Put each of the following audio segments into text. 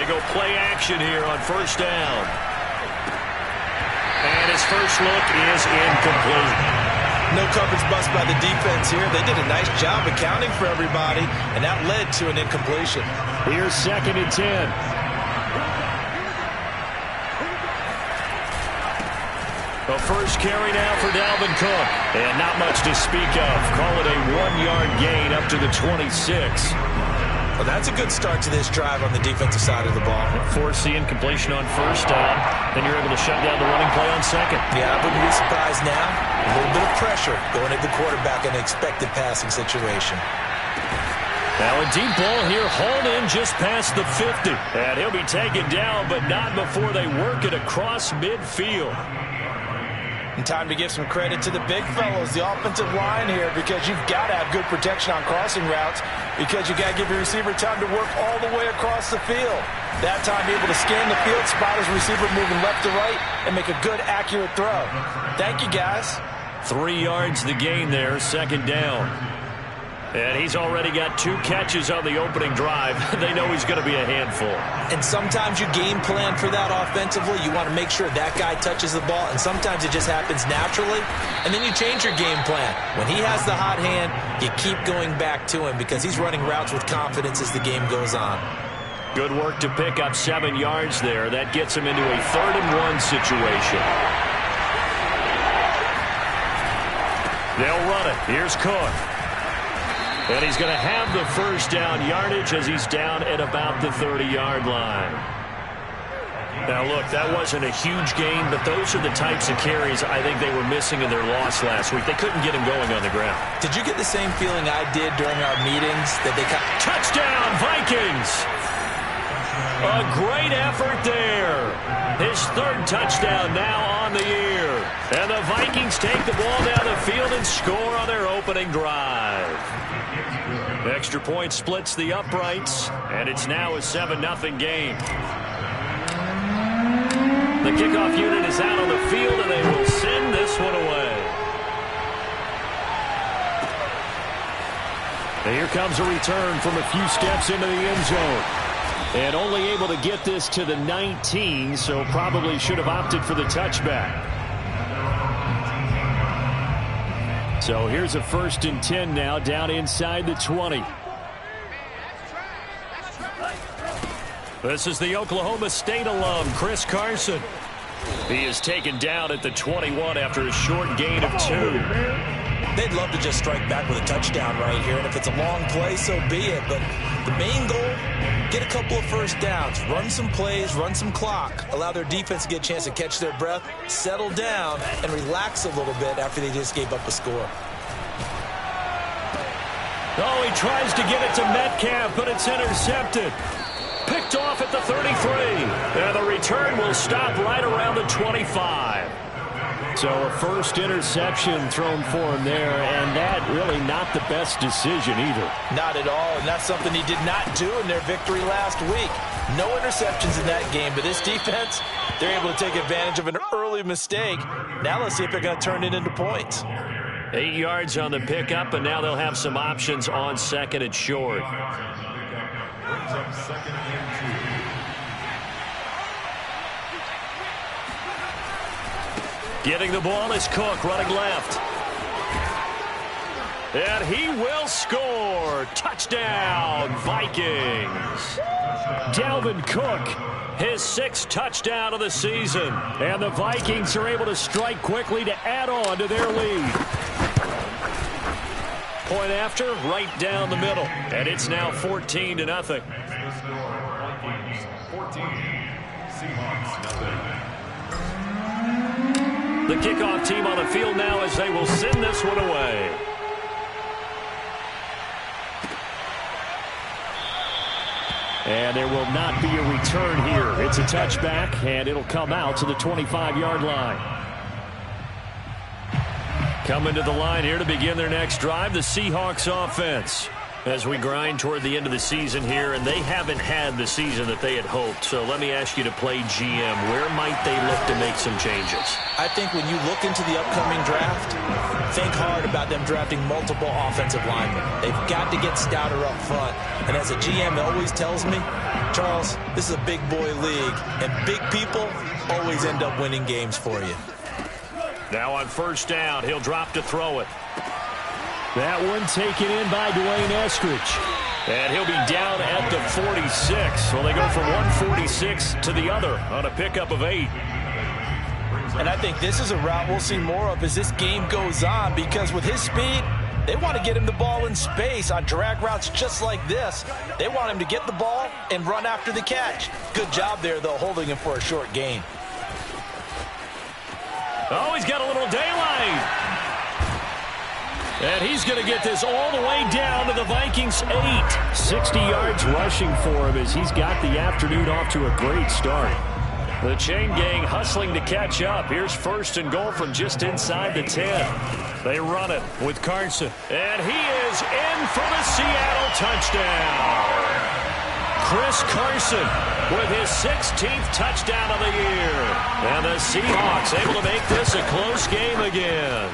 They go play action here on first down. And his first look is incomplete. No coverage bust by the defense here. They did a nice job accounting for everybody, and that led to an incompletion. Here's 2nd and 10. The first carry now for Dalvin Cook. And not much to speak of. Call it a 1-yard gain up to the 26. Well, that's a good start to this drive on the defensive side of the ball. Force the incompletion on first down. Then you're able to shut down the running play on second. Yeah, I wouldn't be surprised now. A little bit of pressure going at the quarterback in an expected passing situation. Now a deep ball here, hauled in just past the 50. And he'll be taken down, but not before they work it across midfield. And time to give some credit to the big fellows, the offensive line here, because you've got to have good protection on crossing routes, because you got to give your receiver time to work all the way across the field. That time able to scan the field, spot his receiver moving left to right, and make a good, accurate throw. Thank you, guys. 3 yards the gain there, 2nd down. And he's already got 2 catches on the opening drive. They know he's going to be a handful. And sometimes you game plan for that offensively. You want to make sure that guy touches the ball, and sometimes it just happens naturally. And then you change your game plan. When he has the hot hand, you keep going back to him because he's running routes with confidence as the game goes on. Good work to pick up 7 yards there. That gets him into a 3rd and 1 situation. They'll run it. Here's Cook. And he's going to have the first down yardage as he's down at about the 30-yard line. Now, look, that wasn't a huge gain, but those are the types of carries I think they were missing in their loss last week. They couldn't get him going on the ground. Did you get the same feeling I did during our meetings? That they Touchdown, Vikings! A great effort there. His 3rd touchdown now on the year. And the Vikings take the ball down the field and score on their opening drive. Extra point splits the uprights, and it's now a 7-0 game. The kickoff unit is out on the field, and they will send this one away. And here comes a return from a few steps into the end zone. And only able to get this to the 19, so probably should have opted for the touchback. So here's a 1st and 10 now, down inside the 20. This is the Oklahoma State alum, Chris Carson. He is taken down at the 21 after a short gain of 2. They'd love to just strike back with a touchdown right here, and if it's a long play, so be it. But the main goal, get a couple of first downs, run some plays, run some clock, allow their defense to get a chance to catch their breath, settle down, and relax a little bit after they just gave up a score. Oh, he tries to get it to Metcalf, but it's intercepted. Picked off at the 33. And the return will stop right around the 25. So a first interception thrown for him there, and that really not the best decision either. Not at all, and that's something he did not do in their victory last week. No interceptions in that game, but this defense, they're able to take advantage of an early mistake. Now let's see if they're going to turn it into points. 8 yards on the pickup, and now they'll have some options on 2nd and short. Getting the ball is Cook, running left. And he will score. Touchdown, Vikings. Dalvin Cook, his 6th touchdown of the season. And the Vikings are able to strike quickly to add on to their lead. Point after, right down the middle. And it's now 14-0. 14, Seahawks, nothing. The kickoff team on the field now as they will send this one away. And there will not be a return here. It's a touchback, and it'll come out to the 25-yard line. Coming to the line here to begin their next drive, the Seahawks offense. As we grind toward the end of the season here, and they haven't had the season that they had hoped. So let me ask you to play GM. Where might they look to make some changes? I think when you look into the upcoming draft, think hard about them drafting multiple offensive linemen. They've got to get stouter up front. And as a GM always tells me, Charles, this is a big boy league, and big people always end up winning games for you. Now on first down, he'll drop to throw it. That one taken in by Dwayne Eskridge. And he'll be down at the 46. Well, they go from 146 to the other on a pickup of 8. And I think this is a route we'll see more of as this game goes on, because with his speed, they want to get him the ball in space on drag routes just like this. They want him to get the ball and run after the catch. Good job there, though, holding him for a short gain. Oh, he's got a little daylight. And he's going to get this all the way down to the Vikings' 8. 60 yards rushing for him as he's got the afternoon off to a great start. The chain gang hustling to catch up. Here's first and goal from just inside the 10. They run it with Carson. And he is in for the Seattle touchdown. Chris Carson with his 16th touchdown of the year. And the Seahawks able to make this a close game again.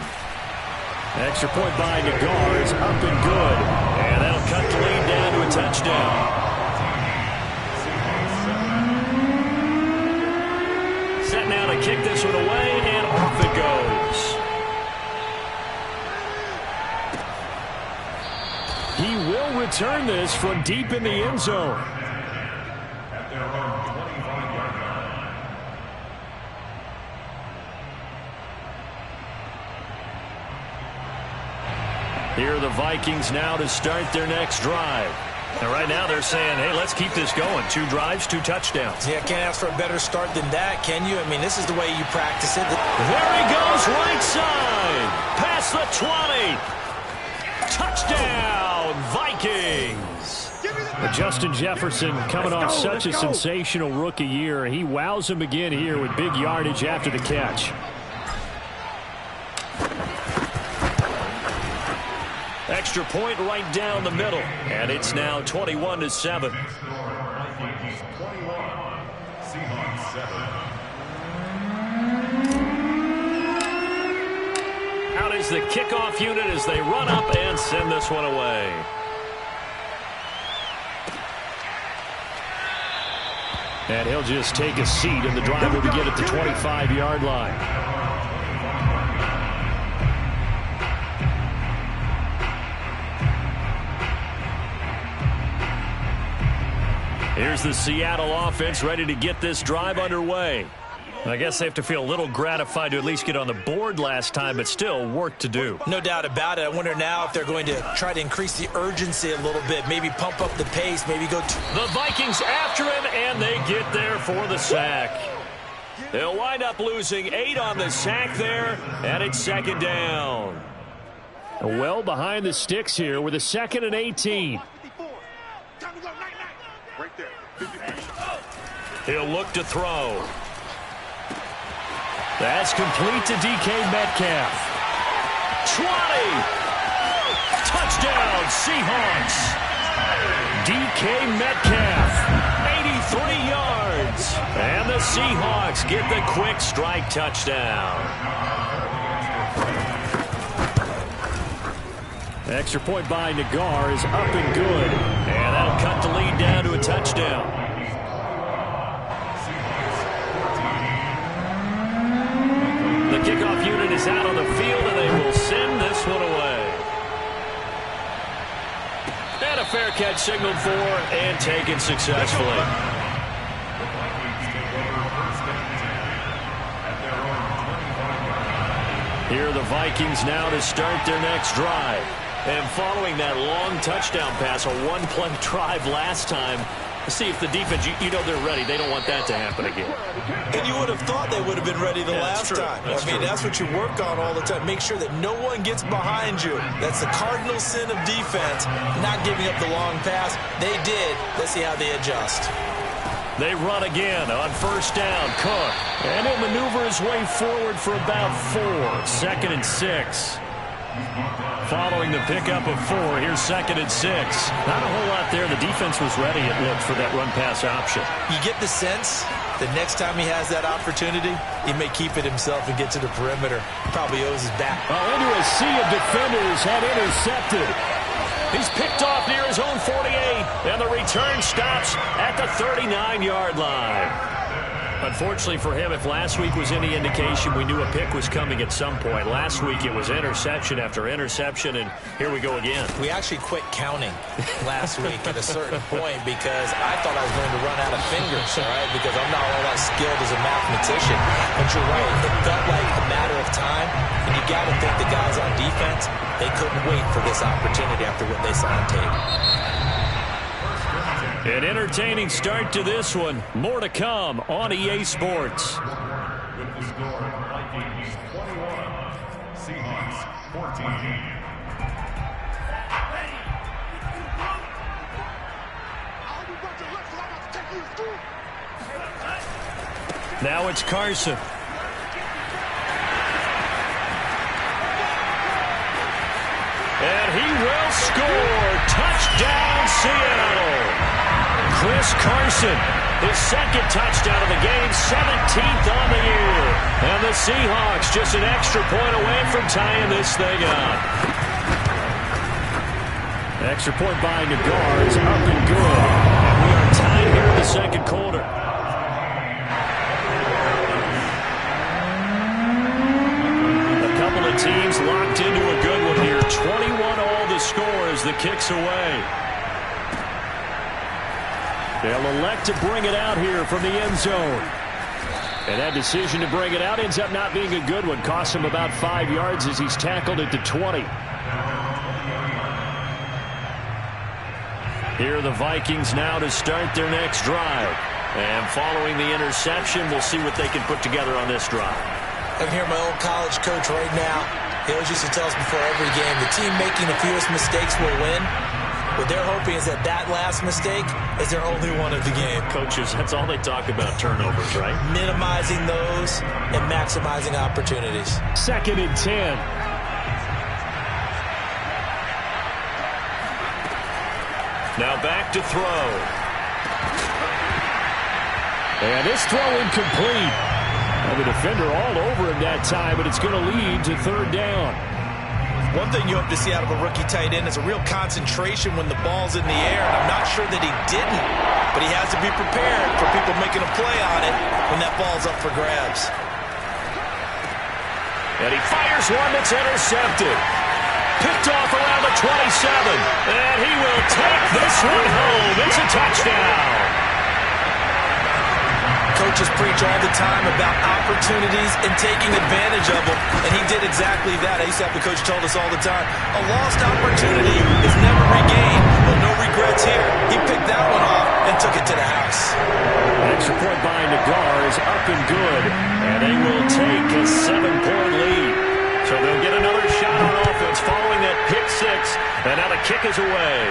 Extra point by Nagar is up and good. And that'll cut the lead down to a touchdown. Set now to kick this one away, and off it goes. He will return this from deep in the end zone. Here are the Vikings now to start their next drive. And right now they're saying, hey, let's keep this going. 2 drives, 2 touchdowns. Yeah, can't ask for a better start than that, can you? I mean, this is the way you practice it. There he goes, right side. Past the 20. Touchdown, Vikings. Justin Jefferson coming off such a sensational rookie year. He wows him again here with big yardage after the catch. Extra point right down the middle. And it's now 21-7. Out is the kickoff unit as they run up and send this one away. And he'll just take a seat, and the drive will begin at the 25-yard line. Here's the Seattle offense ready to get this drive underway. I guess they have to feel a little gratified to at least get on the board last time, but still work to do. No doubt about it. I wonder now if they're going to try to increase the urgency a little bit, maybe pump up the pace, maybe go to the Vikings after him, and they get there for the sack. They'll wind up losing 8 on the sack there, and it's second down. Well behind the sticks here with a 2nd and 18. He'll look to throw. That's complete to DK Metcalf. 20. Touchdown, Seahawks. DK Metcalf, 83 yards. And the Seahawks get the quick strike touchdown. Extra point by Nagar is up and good. And that'll cut the lead down to a touchdown. The kickoff unit is out on the field, and they will send this one away. And a fair catch signaled for and taken successfully. Here are the Vikings now to start their next drive. And following that long touchdown pass, a one-play drive last time, see if the defense, you know they're ready. They don't want that to happen again. And you would have thought they would have been ready the last time. I mean, that's what you work on all the time. Make sure that no one gets behind you. That's the cardinal sin of defense, not giving up the long pass. They did. Let's see how they adjust. They run again on first down. Cook. And he'll maneuver his way forward for about 4. 2nd and 6. Following the pickup of 4, here's 2nd and 6. Not a whole lot there. The defense was ready, it looked, for that run-pass option. You get the sense that next time he has that opportunity, he may keep it himself and get to the perimeter. Probably owes his back. Well, into a sea of defenders, had intercepted. He's picked off near his own 48, and the return stops at the 39-yard line. Unfortunately for him, if last week was any indication, we knew a pick was coming at some point. Last week it was interception after interception, and here we go again. We actually quit counting last week at a certain point because I thought I was going to run out of fingers, all right, because I'm not all that skilled as a mathematician. But you're right, it felt like a matter of time, and you got to think the guys on defense, they couldn't wait for this opportunity after what they saw on tape. An entertaining start to this one. More to come on EA Sports. With the score, Vikings 21, Seahawks 14. Now it's Carson. And he will score. Touchdown, Seattle. Chris Carson, his second touchdown of the game, 17th on the year. And the Seahawks just an extra point away from tying this thing up. Extra point by Nagar is up and good. And we are tied here in the second quarter. A couple of teams locked into a good one here. 21 all the score as the kick's away. They'll elect to bring it out here from the end zone. And that decision to bring it out ends up not being a good one. Costs him about 5 yards as he's tackled at the 20. Here are the Vikings now to start their next drive. And following the interception, we'll see what they can put together on this drive. I can hear my old college coach right now. He always used to tell us before every game, the team making the fewest mistakes will win. What they're hoping is that last mistake is their only one of the game. Coaches, that's all they talk about, turnovers, right? Minimizing those and maximizing opportunities. 2nd and 10. Now back to throw. And this throw incomplete. Well, the defender all over him that time, but it's going to lead to 3rd down. One thing you hope to see out of a rookie tight end is a real concentration when the ball's in the air, and I'm not sure that he didn't, but he has to be prepared for people making a play on it when that ball's up for grabs. And he fires one that's intercepted. Picked off around the 27, and he will take this one home. It's a touchdown. Coaches preach all the time about opportunities and taking advantage of them, and he did exactly that. I used to have the coach told us all the time, a lost opportunity is never regained. Well, no regrets here. He picked that one off and took it to the house. Extra point by Nagar is up and good, and they will take a 7-point lead. So they'll get another shot on offense following that pick six, and now the kick is away.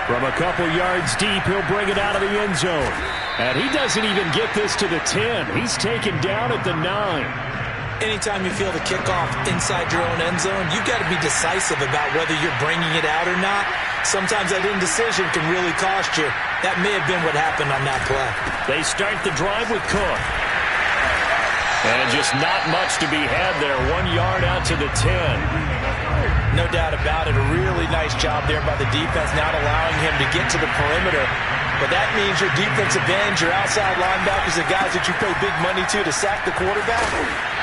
From a couple yards deep, he'll bring it out of the end zone. And he doesn't even get this to the 10. He's taken down at the 9. Anytime you feel the kickoff inside your own end zone, you've got to be decisive about whether you're bringing it out or not. Sometimes that indecision can really cost you. That may have been what happened on that play. They start the drive with Cook. And just not much to be had there. 1 yard out to the 10. No doubt about it. A really nice job there by the defense, not allowing him to get to the perimeter. But that means your defensive ends, your outside linebackers, the guys that you pay big money to sack the quarterback,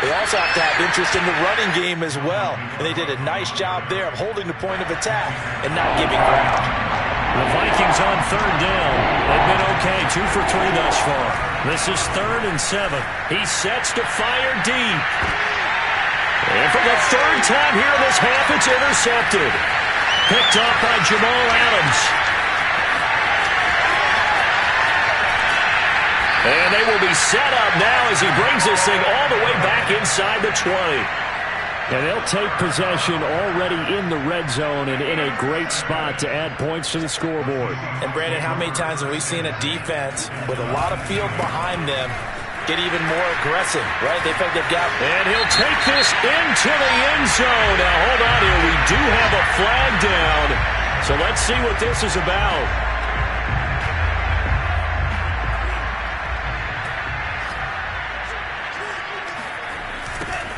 they also have to have interest in the running game as well. And they did a nice job there of holding the point of attack and not giving ground. The Vikings on 3rd down. They've been okay, 2 for 3 thus far. This is 3rd and 7. He sets to fire deep. And for the 3rd time here in this half, it's intercepted. Picked off by Jamal Adams. And they will be set up now as he brings this thing all the way back inside the 20. And they'll take possession already in the red zone and in a great spot to add points to the scoreboard. And, Brandon, how many times have we seen a defense with a lot of field behind them get even more aggressive, right? They think they've got... And he'll take this into the end zone. Now, hold on here. We do have a flag down. So let's see what this is about.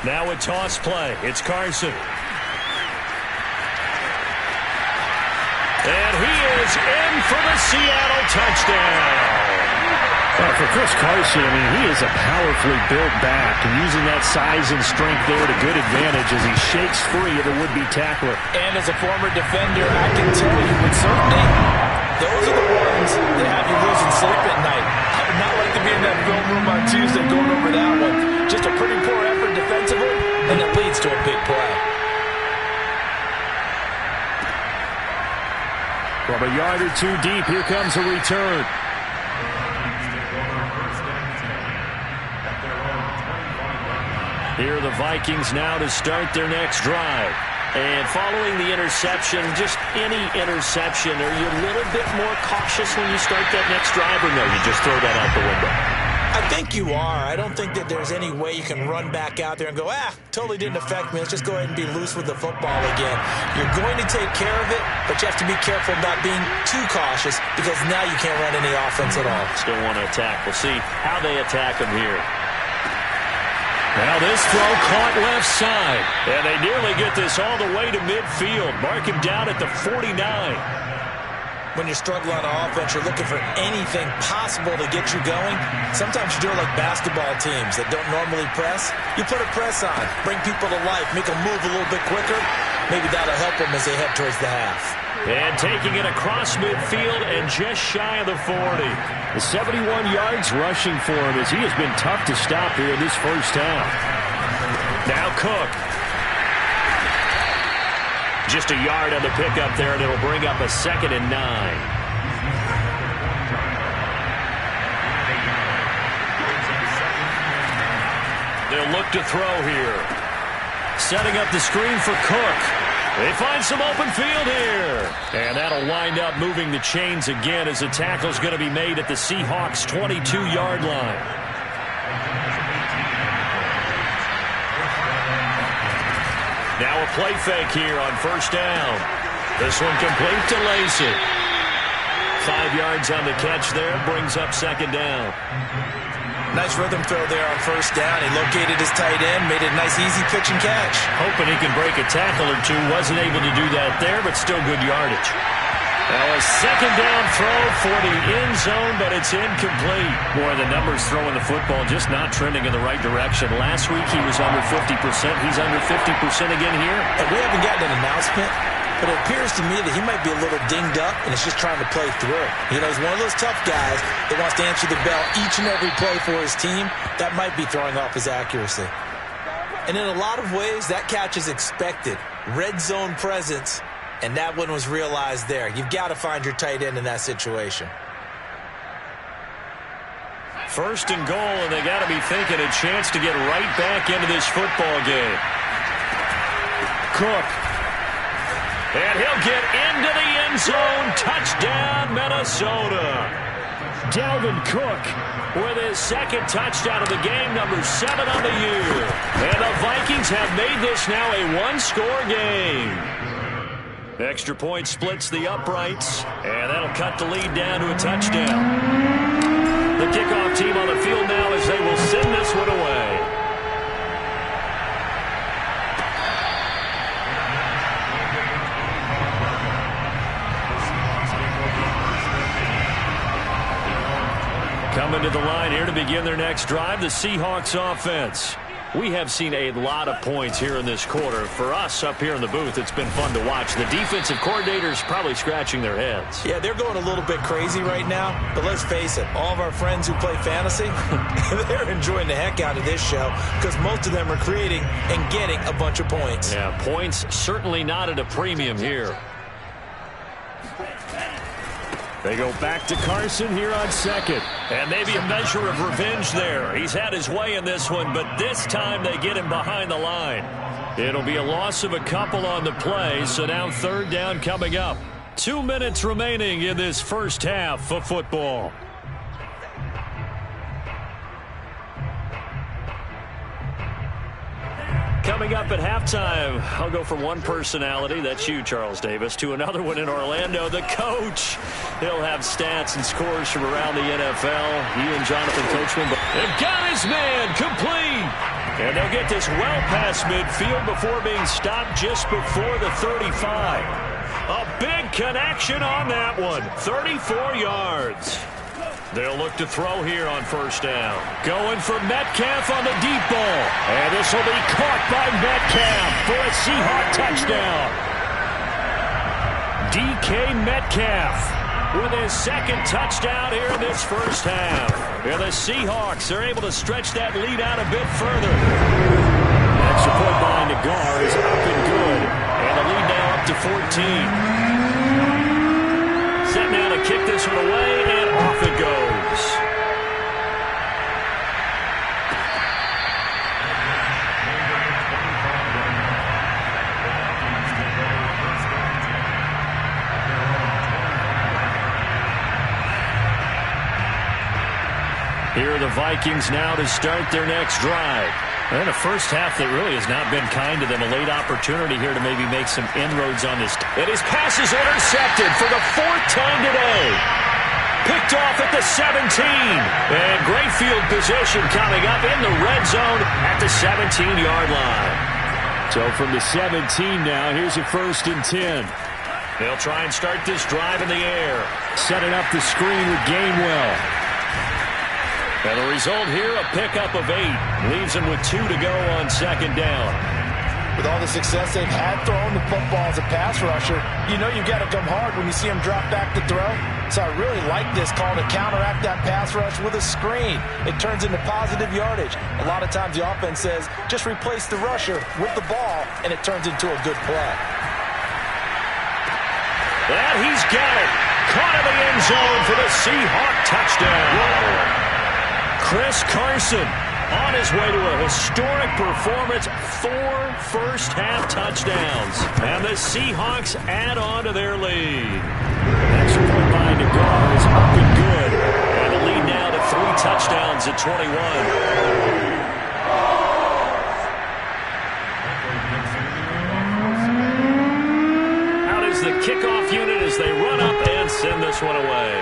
Now a toss play. It's Carson. in for the Seattle touchdown. For Chris Carson, I mean, he is a powerfully built back, and using that size and strength there to good advantage as he shakes free of the would-be tackler. And as a former defender, I can tell you with certainty, those are the ones that have you losing sleep at night. I would not like to be in that film room on Tuesday going over that one. Just a pretty poor effort defensively, and it leads to a big play. From a yard or two deep, here comes a return. Here are the Vikings now to start their next drive. And following the interception, just any interception, are you a little bit more cautious when you start that next drive, or no, you just throw that out the window? I think you are. I don't think that there's any way you can run back out there and go, totally didn't affect me. Let's just go ahead and be loose with the football again. You're going to take care of it, but you have to be careful not being too cautious because now you can't run any offense at all. Still want to attack. We'll see how they attack them here. Now this throw caught left side. And they nearly get this all the way to midfield. Mark him down at the 49. When you're struggling on offense, you're looking for anything possible to get you going. Sometimes you do it like basketball teams that don't normally press. You put a press on, bring people to life, make them move a little bit quicker. Maybe that'll help them as they head towards the half. And taking it across midfield and just shy of the 40. The 71 yards rushing for him as he has been tough to stop here in this first half. Now Cook. Just a yard on the pickup there, and it'll bring up a 2nd and 9. They'll look to throw here. Setting up the screen for Cook. They find some open field here. And that'll wind up moving the chains again as the tackle's going to be made at the Seahawks' 22-yard line. Now a play fake here on first down. This one complete to Lacey. 5 yards on the catch there, brings up 2nd down. Nice rhythm throw there on first down. He located his tight end, made it a nice easy pitch and catch. Hoping he can break a tackle or two. Wasn't able to do that there, but still good yardage. Now a 2nd down throw for the end zone, but it's incomplete. Boy, the numbers throwing the football just not trending in the right direction. Last week he was under 50%. He's under 50% again here. And we haven't gotten an announcement, but it appears to me that he might be a little dinged up and is just trying to play through. You know, he's one of those tough guys that wants to answer the bell each and every play for his team. That might be throwing off his accuracy. And in a lot of ways, that catch is expected. Red zone presence. And that one was realized there. You've got to find your tight end in that situation. 1st and goal, and they got to be thinking a chance to get right back into this football game. Cook. And he'll get into the end zone. Touchdown, Minnesota. Dalvin Cook with his 2nd touchdown of the game, number 7 on the year. And the Vikings have made this now a one-score game. Extra point splits the uprights, and that'll cut the lead down to a touchdown. The kickoff team on the field now as they will send this one away. Coming to the line here to begin their next drive, the Seahawks offense. We have seen a lot of points here in this quarter. For us up here in the booth, it's been fun to watch. The defensive coordinators probably scratching their heads. Yeah, they're going a little bit crazy right now. But let's face it, all of our friends who play fantasy, they're enjoying the heck out of this show because most of them are creating and getting a bunch of points. Yeah, points certainly not at a premium here. They go back to Carson here on 2nd. And maybe a measure of revenge there. He's had his way in this one, but this time they get him behind the line. It'll be a loss of a couple on the play, so now 3rd down coming up. 2 minutes remaining in this first half of football. Coming up at halftime, I'll go from one personality, that's you, Charles Davis, to another one in Orlando, the coach. He'll have stats and scores from around the NFL. He and Jonathan Coachman have got his man complete. And they'll get this well past midfield before being stopped just before the 35. A big connection on that one. 34 yards. They'll look to throw here on first down. Going for Metcalf on the deep ball. And this will be caught by Metcalf for a Seahawk touchdown. DK Metcalf with his second touchdown here in this first half. And the Seahawks are able to stretch that lead out a bit further. Extra point by Nagar is up and good. And the lead now up to 14. Set now to kick this one away, and off it goes. Here are the Vikings now to start their next drive. And a first half that really has not been kind to them. A late opportunity here to maybe make some inroads on this. And his pass is intercepted for the fourth time today. Picked off at the 17. And great field position coming up in the red zone at the 17-yard line. So from the 17 now, here's a 1st and 10. They'll try and start this drive in the air. Setting up the screen with Gainwell. And the result here, a pickup of 8. Leaves them with 2 to go on second down. With all the success they've had throwing the football as a pass rusher, you know you've got to come hard when you see them drop back to throw. So I really like this call to counteract that pass rush with a screen. It turns into positive yardage. A lot of times the offense says, just replace the rusher with the ball, and it turns into a good play. And he's got it. Caught in the end zone for the Seahawk touchdown. Chris Carson on his way to a historic performance, 4 first-half touchdowns. And the Seahawks add on to their lead. Extra point by Nagar is up and good. And the lead now to 3 touchdowns at 21. Out is the kickoff unit as they run up and send this one away.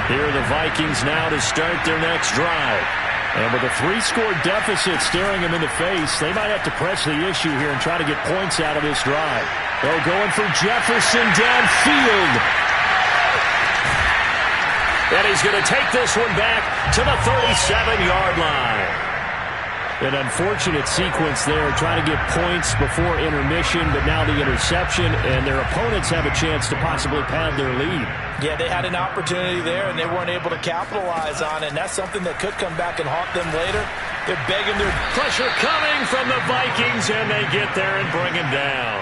Here are the Vikings now to start their next drive. And with a 3-score deficit staring them in the face, they might have to press the issue here and try to get points out of this drive. They're going for Jefferson downfield. And he's going to take this one back to the 37-yard line. An unfortunate sequence there, trying to get points before intermission, but now the interception, and their opponents have a chance to possibly pad their lead. Yeah, they had an opportunity there, and they weren't able to capitalize on it, and that's something that could come back and haunt them later. They're begging their pressure coming from the Vikings, and they get there and bring him down.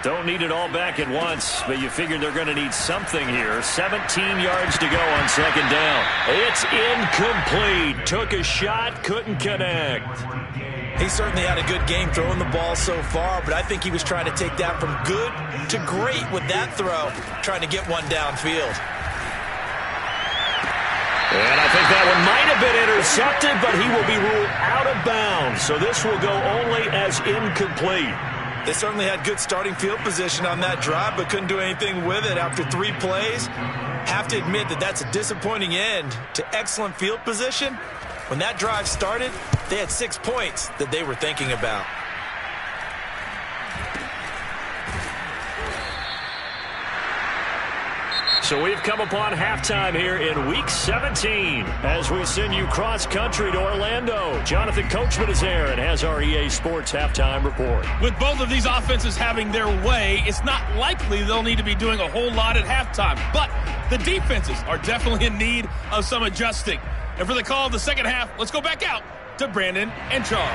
Don't need it all back at once, but you figure they're going to need something here. 17 yards to go on second down. It's incomplete. Took a shot, couldn't connect. He certainly had a good game throwing the ball so far, but I think he was trying to take that from good to great with that throw, trying to get one downfield. And I think that one might have been intercepted, but he will be ruled out of bounds. So this will go only as incomplete. They certainly had good starting field position on that drive, but couldn't do anything with it after 3 plays. Have to admit that that's a disappointing end to excellent field position. When that drive started, they had 6 points that they were thinking about. So we've come upon halftime here in Week 17 as we send you cross-country to Orlando. Jonathan Coachman is there and has our EA Sports halftime report. With both of these offenses having their way, it's not likely they'll need to be doing a whole lot at halftime. But the defenses are definitely in need of some adjusting. And for the call of the second half, let's go back out to Brandon and Charles.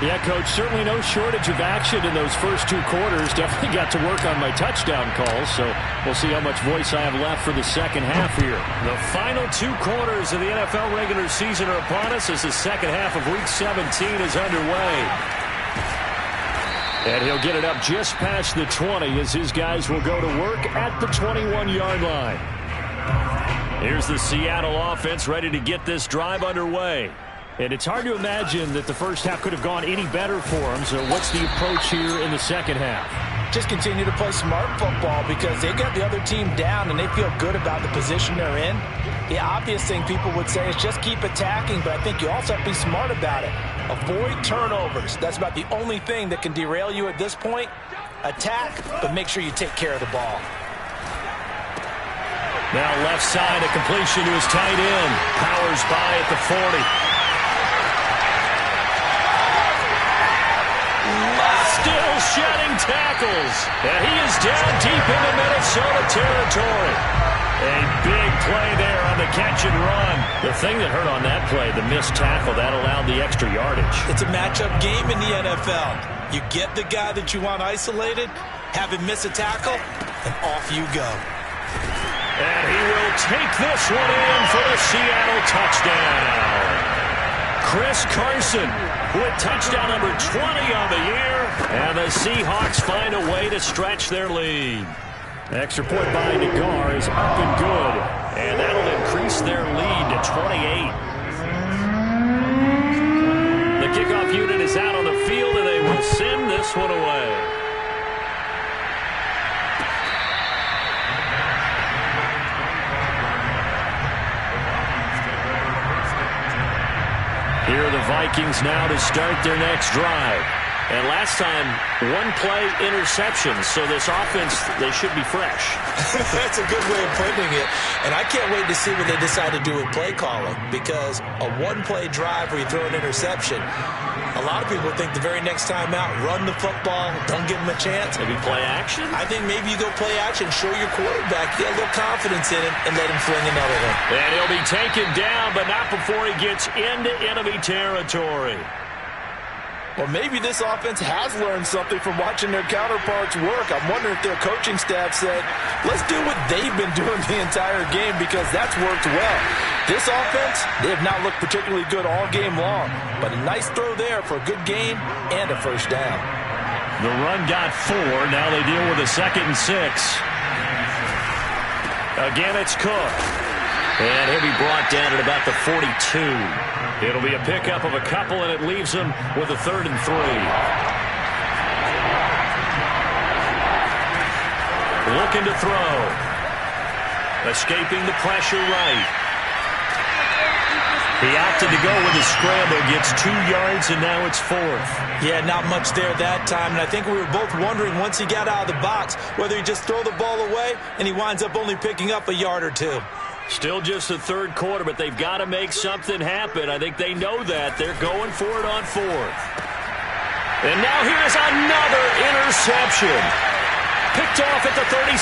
Yeah, Coach, certainly no shortage of action in those first 2 quarters. Definitely got to work on my touchdown calls, so we'll see how much voice I have left for the second half here. The final 2 quarters of the NFL regular season are upon us as the second half of Week 17 is underway. And he'll get it up just past the 20 as his guys will go to work at the 21-yard line. Here's the Seattle offense ready to get this drive underway. And it's hard to imagine that the first half could have gone any better for them. So what's the approach here in the second half? just continue to play smart football because they got the other team down and they feel good about the position they're in. The obvious thing people would say is just keep attacking, but I think you also have to be smart about it. Avoid turnovers. That's about the only thing that can derail you at this point. Attack, but make sure you take care of the ball. Now left side, a completion to his tight end. Powers by at the 40. Still shedding tackles. And he is down deep into Minnesota territory. A big play there on the catch and run. The thing that hurt on that play, the missed tackle, that allowed the extra yardage. It's a matchup game in the NFL. You get the guy that you want isolated, have him miss a tackle, and off you go. And he will take this one in for the Seattle touchdown. Chris Carson with touchdown number 20 on the year. And the Seahawks find a way to stretch their lead. Extra point by Nagar is up and good. And that'll increase their lead to 28. The kickoff unit is out on the field, and they will send this one away. Here are the Vikings now to start their next drive. And last time, one play interception. So this offense, they should be fresh. That's a good way of putting it. And I can't wait to see what they decide to do with play calling. Because a one-play drive where you throw an interception, a lot of people think the very next time out, run the football, don't give them a chance. Maybe play action? I think maybe you go play action, show your quarterback, get a little confidence in him, and let him fling another one. And he'll be taken down, but not before he gets into enemy territory. Well, maybe this offense has learned something from watching their counterparts work. I'm wondering if their coaching staff said, let's do what they've been doing the entire game because that's worked well. This offense, they have not looked particularly good all game long, but a nice throw there for a good gain and a first down. The run got 4. Now they deal with a 2nd and 6. Again, it's Cook. And he'll be brought down at about the 42. It'll be a pickup of a couple, and it leaves him with a 3rd and 3. Looking to throw. Escaping the pressure right. He opted to go with a scramble, gets 2 yards, and now it's 4th. Yeah, not much there that time, and I think we were both wondering once he got out of the box whether he just throw the ball away, and he winds up only picking up a yard or 2. Still just the 3rd quarter, but they've got to make something happen. I think they know that. They're going for it on 4th. And now here's another interception. Picked off at the 36.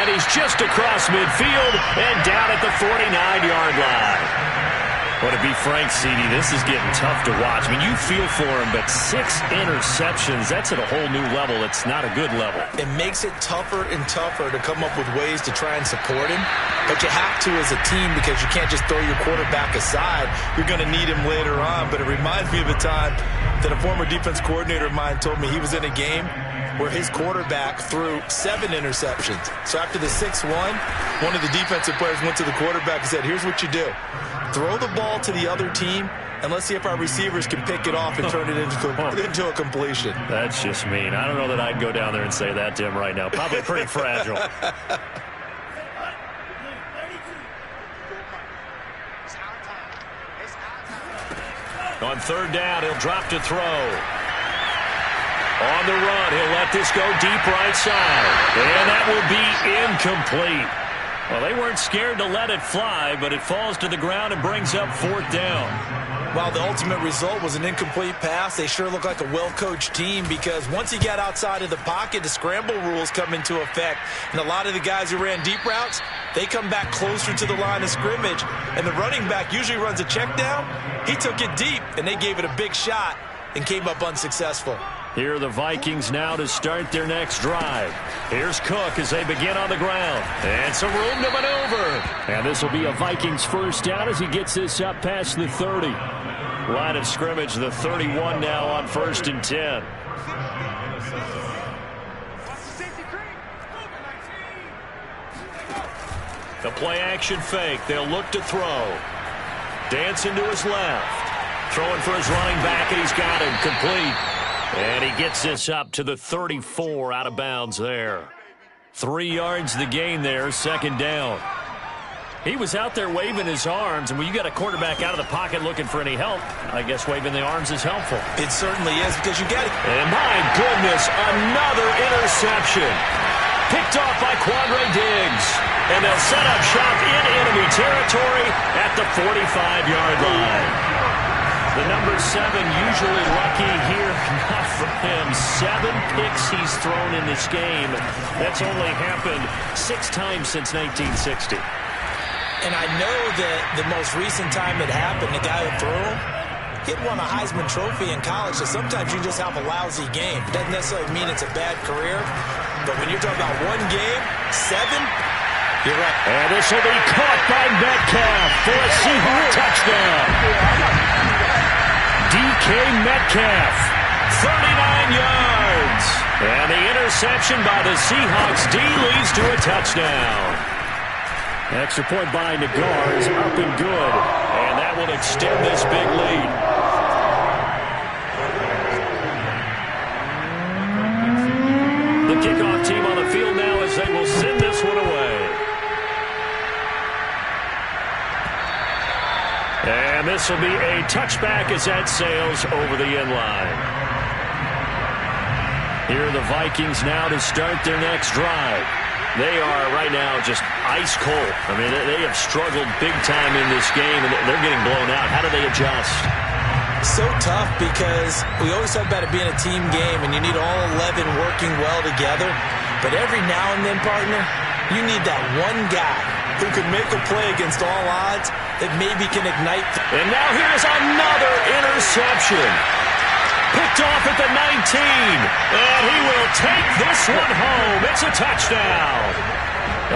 And he's just across midfield and down at the 49-yard line. Well, to be frank, CD, this is getting tough to watch. I mean, you feel for him, but 6 interceptions, that's at a whole new level. It's not a good level. It makes it tougher and tougher to come up with ways to try and support him. But you have to as a team because you can't just throw your quarterback aside. You're going to need him later on. But it reminds me of a time that a former defense coordinator of mine told me he was in a game where his quarterback threw 7 interceptions. So after the 6th one of the defensive players went to the quarterback and said, here's what you do. Throw the ball to the other team, and let's see if our receivers can pick it off and turn it into a completion. That's just mean. I don't know that I'd go down there and say that to him right now. Probably pretty fragile. On 3rd down, he'll drop to throw. On the run, he'll let this go deep right side. And that will be incomplete. Well, they weren't scared to let it fly, but it falls to the ground and brings up 4th down. While the ultimate result was an incomplete pass, they sure look like a well-coached team because once he got outside of the pocket, the scramble rules come into effect. And a lot of the guys who ran deep routes, they come back closer to the line of scrimmage. And the running back usually runs a check down. He took it deep, and they gave it a big shot and came up unsuccessful. Here are the Vikings now to start their next drive. Here's Cook as they begin on the ground. And some room to maneuver. And this will be a Vikings first down as he gets this up past the 30. Line of scrimmage, the 31 now on 1st and 10. The play action fake. They'll look to throw. Dancing to his left. Throwing for his running back, and he's got him complete. And he gets this up to the 34 out of bounds there. 3 yards the gain there, second down. He was out there waving his arms, and when you got a quarterback out of the pocket looking for any help, I guess waving the arms is helpful. It certainly is, because you got it. And my goodness, another interception. Picked off by Quandre Diggs. And they'll set up shop in enemy territory at the 45-yard line. The number 7 usually lucky here, not for him. 7 picks he's thrown in this game. That's only happened 6 times since 1960. And I know that the most recent time it happened, the guy who threw him, he won a Heisman Trophy in college, so sometimes you just have a lousy game. It doesn't necessarily mean it's a bad career, but when you're talking about 1 game, 7, you're right. And this will be caught by Metcalf for a Seahawk touchdown. DK Metcalf, 39 yards. And the interception by the Seahawks D leads to a touchdown. Extra point by Nagar is up and good. And that will extend this big lead. The kickoff team on the field now as they will send this one away. And this will be a touchback as that sails over the end line. Here are the Vikings now to start their next drive. They are right now just ice cold. I mean, they have struggled big time in this game, and they're getting blown out. How do they adjust? So tough, because we always talk about it being a team game, and you need all 11 working well together. But every now and then, partner, you need that one guy who can make a play against all odds that maybe can ignite. And now here's another interception. Picked off at the 19. And he will take this one home. It's a touchdown.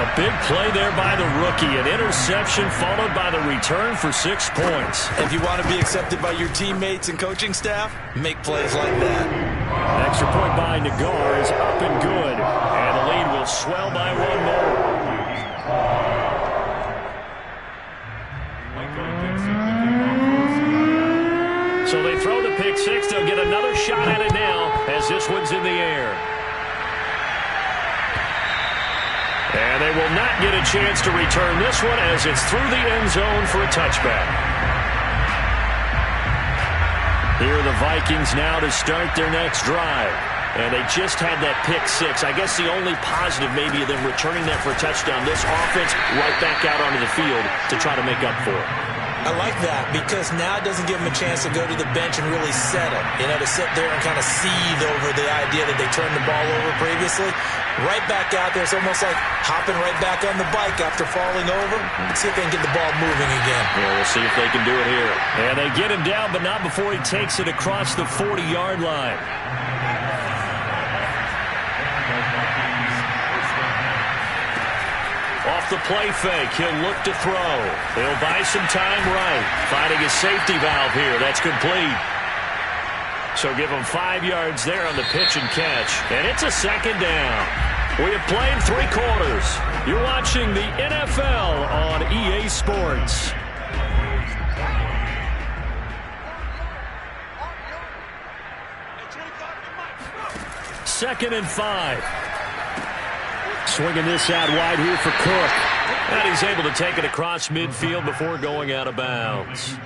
A big play there by the rookie. An interception followed by the return for 6 points. If you want to be accepted by your teammates and coaching staff, make plays like that. Extra point by Nagar is up and good. And the lead will swell by 1 more. So they throw the pick 6. They'll get another shot at it now as this one's in the air. And they will not get a chance to return this one as it's through the end zone for a touchback. Here are the Vikings now to start their next drive. And they just had that pick 6. I guess the only positive maybe of them returning that for a touchdown. This offense right back out onto the field to try to make up for it. I like that, because now it doesn't give them a chance to go to the bench and really settle. You know, to sit there and kind of seethe over the idea that they turned the ball over previously. Right back out there, it's almost like hopping right back on the bike after falling over. Let's see if they can get the ball moving again. Yeah, we'll see if they can do it here. And they get him down, but not before he takes it across the 40-yard line. Off the play fake, he'll look to throw. He'll buy some time right. Finding a safety valve here. That's complete. So give him 5 yards there on the pitch and catch. And it's a second down. We have played 3 quarters. You're watching the NFL on EA Sports. Second and 5. Swinging this out wide here for Cook. And he's able to take it across midfield before going out of bounds.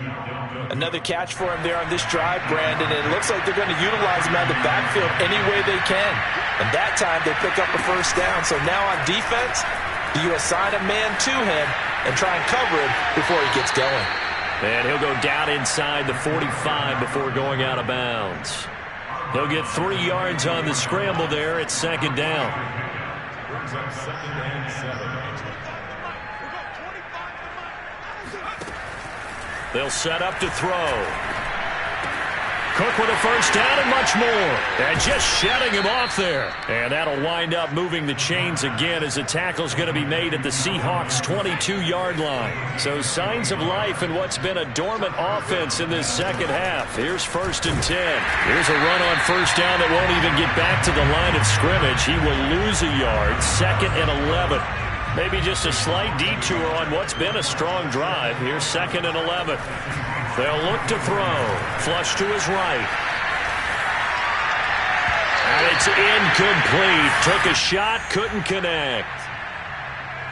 Another catch for him there on this drive, Brandon. And it looks like they're going to utilize him out of the backfield any way they can. And that time they pick up a first down. So now on defense, you assign a man to him and try and cover him before he gets going. And he'll go down inside the 45 before going out of bounds. He'll get 3 yards on the scramble there. It's second down. Second and 7. They'll set up to throw. Cook with a first down and much more. And just shutting him off there. And that'll wind up moving the chains again as the tackle's going to be made at the Seahawks' 22-yard line. So signs of life in what's been a dormant offense in this second half. Here's 1st and 10. Here's a run on first down that won't even get back to the line of scrimmage. He will lose a yard. 2nd and 11. Maybe just a slight detour on what's been a strong drive. Here's 2nd and 11. They'll look to throw. Flush to his right. is incomplete. Took a shot, couldn't connect.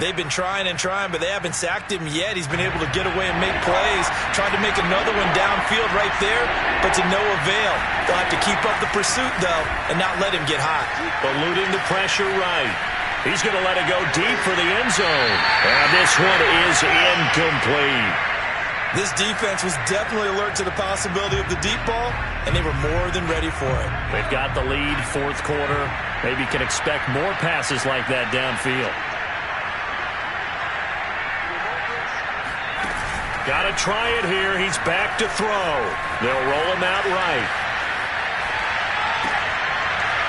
They've been trying and trying, but they haven't sacked him yet. He's been able to get away and make plays. Tried to make another one downfield right there, but to no avail. They'll have to keep up the pursuit, though, and not let him get hot. Eluding the pressure right. He's going to let it go deep for the end zone. And this one is incomplete. This defense was definitely alert to the possibility of the deep ball, and they were more than ready for it. They've got the lead, fourth quarter. Maybe can expect more passes like that downfield. Got to try it here. He's back to throw. They'll roll him out right.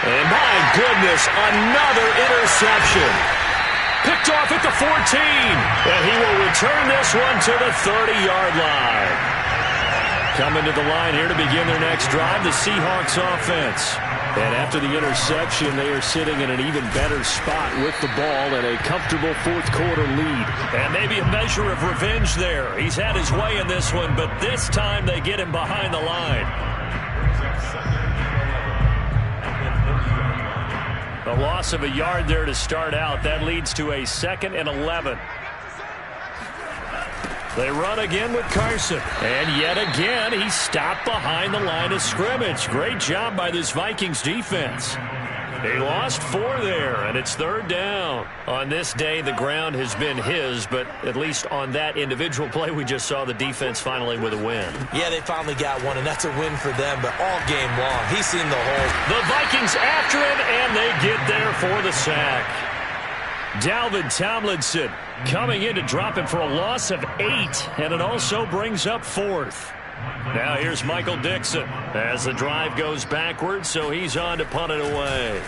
And my goodness, another interception. Picked off at the 14. And he will return this one to the 30-yard line. Coming to the line here to begin their next drive, the Seahawks offense. And after the interception, they are sitting in an even better spot with the ball and a comfortable fourth quarter lead. And maybe a measure of revenge there. He's had his way in this one, but this time they get him behind the line. A loss of a yard there to start out. That leads to a 2nd and 11. They run again with Carson. And yet again, he stopped behind the line of scrimmage. Great job by this Vikings defense. He lost 4 there, and it's 3rd down. On this day, the ground has been his, but at least on that individual play, we just saw the defense finally with a win. Yeah, they finally got one, and that's a win for them, but all game long, he's seen the hole. The Vikings after him, and they get there for the sack. Dalvin Tomlinson coming in to drop him for a loss of 8, and it also brings up 4th. Now here's Michael Dixon as the drive goes backwards, so he's on to punt it away.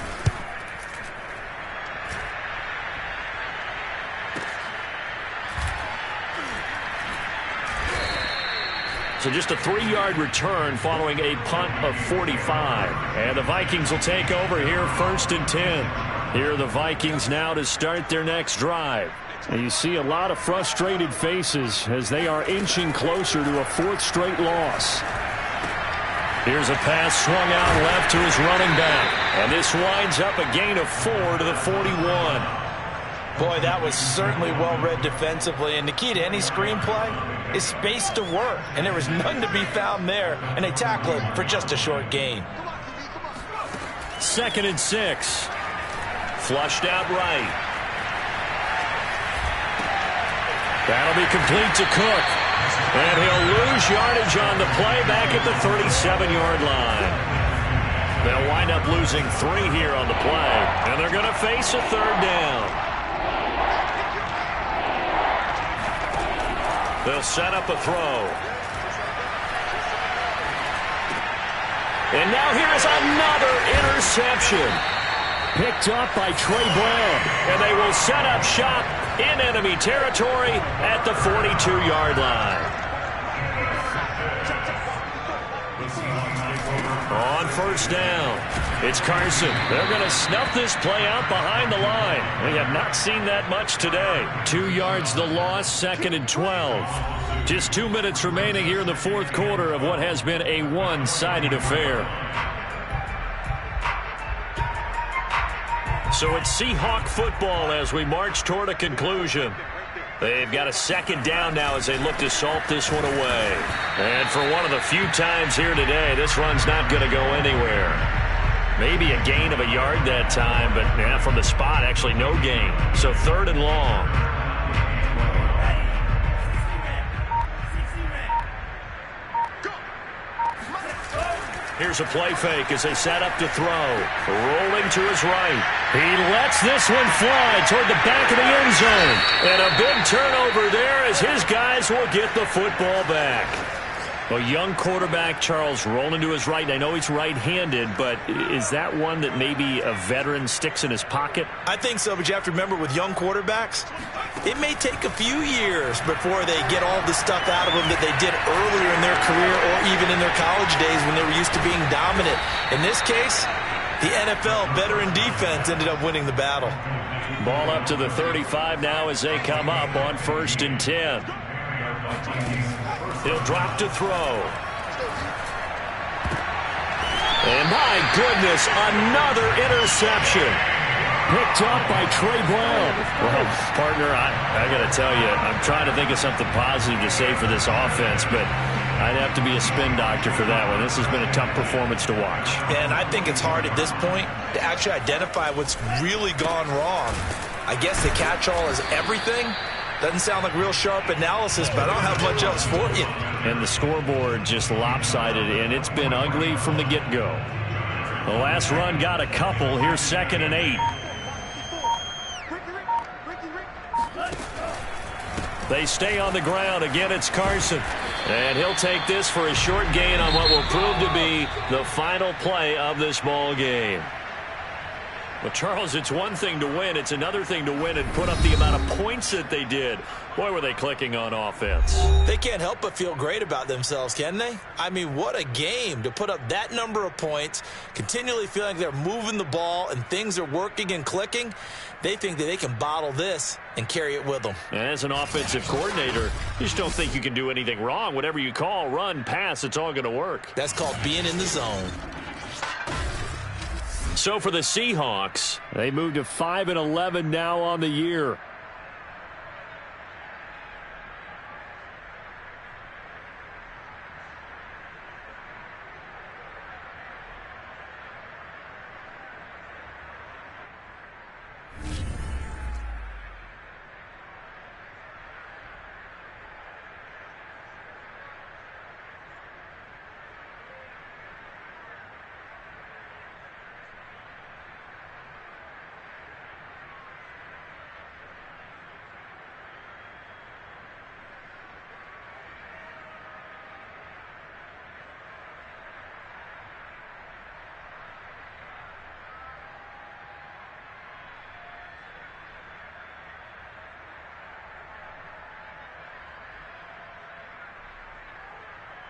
So just a 3-yard return following a punt of 45. And the Vikings will take over here 1st and 10. Here are the Vikings now to start their next drive. And you see a lot of frustrated faces as they are inching closer to a 4th straight loss. Here's a pass swung out left to his running back. And this winds up a gain of 4 to the 41. Boy, that was certainly well-read defensively. And the key to any screenplay is space to work. And there was none to be found there. And they tackle it for just a short gain. 2nd and 6. Flushed out right. That'll be complete to Cook. And he'll lose yardage on the play back at the 37-yard line. They'll wind up losing 3 here on the play. And they're going to face a 3rd down. They'll set up a throw. And now here's another interception. Picked up by Trey Brown. And they will set up shop in enemy territory at the 42-yard line. On 1st down, it's Carson. They're going to snuff this play out behind the line. We have not seen that much today. 2 yards the loss, 2nd and 12. Just 2 minutes remaining here in the 4th quarter of what has been a one-sided affair. So it's Seahawk football as we march toward a conclusion. They've got a 2nd down now as they look to salt this one away. And for one of the few times here today, this run's not going to go anywhere. Maybe a gain of a yard that time, but from the spot, actually no gain. So 3rd and long. Here's a play fake as they set up to throw. Rolling to his right. He lets this one fly toward the back of the end zone. And a big turnover there as his guys will get the football back. A young quarterback, Charles, rolling to his right. And I know he's right-handed, but is that one that maybe a veteran sticks in his pocket? I think so, but you have to remember with young quarterbacks, it may take a few years before they get all the stuff out of them that they did earlier in their career or even in their college days when they were used to being dominant. In this case, the NFL veteran defense ended up winning the battle. Ball up to the 35 now as they come up on 1st and 10. He'll drop to throw. And my goodness, another interception. Picked up by Trey Brown. Well, partner, I got to tell you, I'm trying to think of something positive to say for this offense, but I'd have to be a spin doctor for that one. This has been a tough performance to watch. And I think it's hard at this point to actually identify what's really gone wrong. I guess the catch-all is everything. Doesn't sound like real sharp analysis, but I don't have much else for you. And the scoreboard just lopsided, and it's been ugly from the get-go. The last run got a couple. Here's 2nd and 8. They stay on the ground. Again, it's Carson. And he'll take this for a short gain on what will prove to be the final play of this ball game. Well, Charles, it's one thing to win. It's another thing to win and put up the amount of points that they did. Boy, were they clicking on offense. They can't help but feel great about themselves, can they? I mean, what a game to put up that number of points, continually feeling they're moving the ball and things are working and clicking. They think that they can bottle this and carry it with them. And as an offensive coordinator, you just don't think you can do anything wrong. Whatever you call, run, pass, it's all going to work. That's called being in the zone. So for the Seahawks, they moved to 5-11 now on the year.